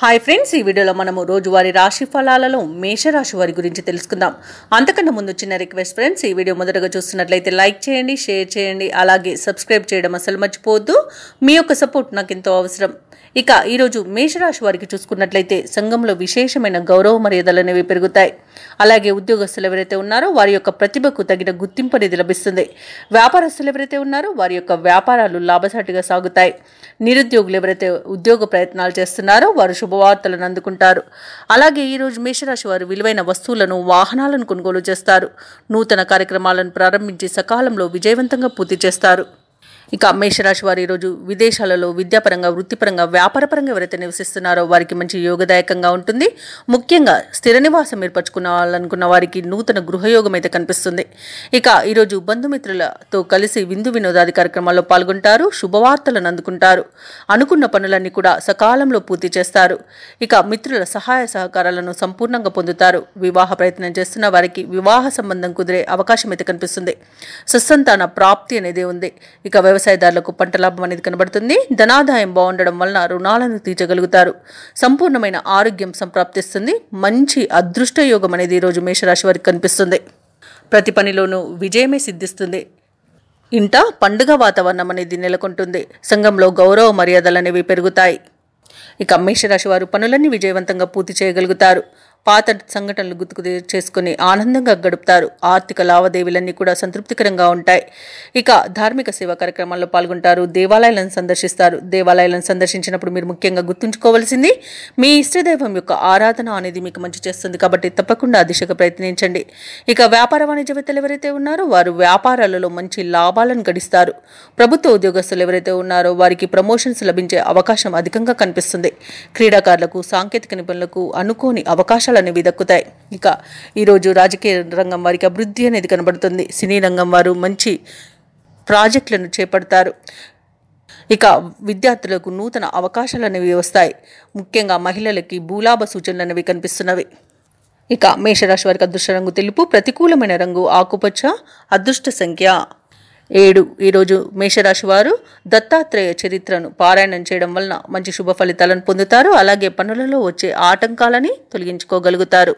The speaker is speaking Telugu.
హాయ్ ఫ్రెండ్స్, ఈ వీడియోలో మనము రోజువారీ రాశి ఫలాలలో మేషరాశి వారి గురించి తెలుసుకుందాం. అంతకన్నా ముందు చిన్న రిక్వెస్ట్ ఫ్రెండ్స్, ఈ వీడియో మొదటగా చూస్తున్నట్లయితే లైక్ చేయండి, షేర్ చేయండి, అలాగే సబ్స్క్రైబ్ చేయడం అసలు మర్చిపోవద్దు. మీ యొక్క సపోర్ట్ నాకు ఎంతో అవసరం. ఇక ఈరోజు మేషరాశి వారికి చూసుకున్నట్లయితే సంఘంలో విశేషమైన గౌరవ మర్యాదలు అనేవి పెరుగుతాయి. అలాగే ఉద్యోగస్తులు ఎవరైతే ఉన్నారో వారి యొక్క ప్రతిభకు తగిన గుర్తింపు అనేది లభిస్తుంది. వ్యాపారస్తులు ఎవరైతే ఉన్నారో వారి యొక్క వ్యాపారాలు లాభసాటిగా సాగుతాయి. నిరుద్యోగులు ఎవరైతే ఉద్యోగ ప్రయత్నాలు చేస్తున్నారో వారు శుభవార్తలను అందుకుంటారు. అలాగే ఈరోజు మేషరాశి వారు విలువైన వస్తువులను, వాహనాలను కొనుగోలు చేస్తారు. నూతన కార్యక్రమాలను ప్రారంభించి సకాలంలో విజయవంతంగా పూర్తి చేస్తారు. ఇక మేషరాశి వారు ఈరోజు విదేశాలలో విద్యాపరంగా, వృత్తిపరంగా, వ్యాపారపరంగా ఎవరైతే నివసిస్తున్నారో వారికి మంచి యోగదాయకంగా ఉంటుంది. ముఖ్యంగా స్థిర నివాసం ఏర్పరచుకోవాలనుకున్న వారికి నూతన గృహయోగం అయితే కనిపిస్తుంది. ఇక ఈరోజు బంధుమిత్రులతో కలిసి విందు వినోదాది కార్యక్రమాల్లో పాల్గొంటారు. శుభవార్తలను అందుకుంటారు. అనుకున్న పనులన్నీ కూడా సకాలంలో పూర్తి చేస్తారు. ఇక మిత్రుల సహాయ సహకారాలను సంపూర్ణంగా పొందుతారు. వివాహ ప్రయత్నం చేస్తున్న వారికి వివాహ సంబంధం కుదిరే అవకాశం అయితే కనిపిస్తుంది. సుసంతాన ప్రాప్తి అనేది ఉంది. ఇక వ్యవసాయదారులకు పంట లాభం అనేది కనబడుతుంది. ధనాదాయం బాగుండడం వలన రుణాలను తీర్చగలుగుతారు. సంపూర్ణమైన ఆరోగ్యం సంప్రాప్తిస్తుంది. మంచి అదృష్ట యోగం అనేది ఈరోజు మేషరాశి వారికి కనిపిస్తుంది. ప్రతి పనిలోనూ విజయమే సిద్ధిస్తుంది. ఇంట పండుగ వాతావరణం అనేది నెలకొంటుంది. సంఘంలో గౌరవ మర్యాదలు అనేవి పెరుగుతాయి. ఇక మేషరాశి వారు పనులన్నీ విజయవంతంగా పూర్తి చేయగలుగుతారు. పాత సంఘటనలు గుర్తుకు చేసుకుని ఆనందంగా గడుపుతారు. ఆర్థిక లావాదేవీలన్నీ కూడా సంతృప్తికరంగా ఉంటాయి. ఇక ధార్మిక సేవా కార్యక్రమాల్లో పాల్గొంటారు. దేవాలయాలను సందర్శిస్తారు. దేవాలయాలను సందర్శించినప్పుడు మీరు ముఖ్యంగా గుర్తుంచుకోవాల్సింది మీ ఇష్టదైవం యొక్క ఆరాధన అనేది మీకు మంచి చేస్తుంది. కాబట్టి తప్పకుండా ఆ దిశగా ప్రయత్నించండి. ఇక వ్యాపార వాణిజ్యవేత్తలు ఎవరైతే ఉన్నారో వారు వ్యాపారాలలో మంచి లాభాలను గడిస్తారు. ప్రభుత్వ ఉద్యోగస్తులు ఎవరైతే ఉన్నారో వారికి ప్రమోషన్స్ లభించే అవకాశం అధికంగా కనిపిస్తుంది. క్రీడాకారులకు, సాంకేతిక నిపుణులకు అనుకోని అవకాశాలు అనేవి దక్కుతాయి. ఇక ఈరోజు రాజకీయ రంగం వారికి అభివృద్ధి అనేది కనబడుతుంది. సినీ రంగం వారు మంచి ప్రాజెక్టులను చేపడతారు. ఇక విద్యార్థులకు నూతన అవకాశాలు అనేవి వస్తాయి. ముఖ్యంగా మహిళలకి భూలాభ సూచనలు అనేవి కనిపిస్తున్నవి. ఇక మేషరాశి వారికి అదృష్ట రంగు తెలుపు, ప్రతికూలమైన రంగు ఆకుపచ్చ, అదృష్ట సంఖ్య 7. ఈరోజు మేషరాశి వారు దత్తాత్రేయ చరిత్రను పారాయణం చేయడం వలన మంచి శుభ ఫలితాలను పొందుతారు. అలాగే పనులలో వచ్చే ఆటంకాలని తొలగించుకోగలుగుతారు.